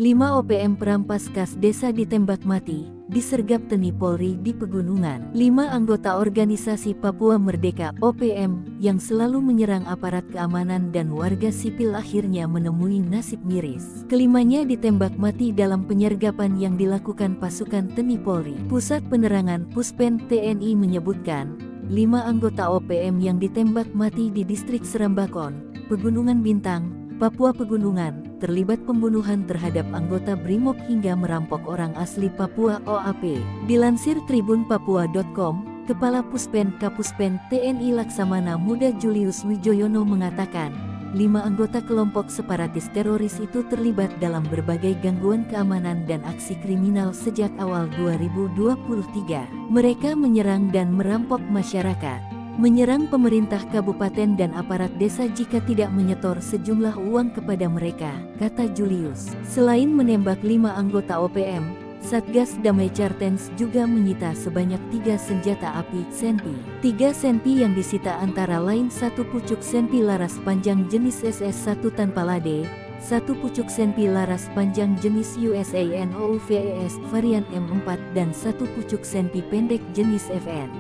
5 OPM perampas kas desa ditembak mati, disergap TNI Polri di pegunungan. 5 anggota organisasi Papua Merdeka (OPM) yang selalu menyerang aparat keamanan dan warga sipil akhirnya menemui nasib miris. Kelimanya ditembak mati dalam penyergapan yang dilakukan pasukan TNI Polri. Pusat Penerangan Puspen TNI menyebutkan, 5 anggota OPM yang ditembak mati di distrik Serambakon, Pegunungan Bintang, Papua Pegunungan, terlibat pembunuhan terhadap anggota BRIMOB hingga merampok orang asli Papua (OAP). Dilansir tribunpapua.com, Kepala Puspen Kapuspen TNI Laksamana Muda Julius Wijoyono mengatakan, 5 anggota kelompok separatis teroris itu terlibat dalam berbagai gangguan keamanan dan aksi kriminal sejak awal 2023. Mereka menyerang dan merampok masyarakat, menyerang pemerintah kabupaten dan aparat desa jika tidak menyetor sejumlah uang kepada mereka, kata Julius. Selain menembak 5 anggota OPM, Satgas Damai Cartens juga menyita sebanyak 3 senjata api senpi. 3 senpi yang disita antara lain 1 pucuk senpi laras panjang jenis SS-1 tanpa lade, 1 pucuk senpi laras panjang jenis USANOUVES varian M4 dan 1 pucuk senpi pendek jenis FN.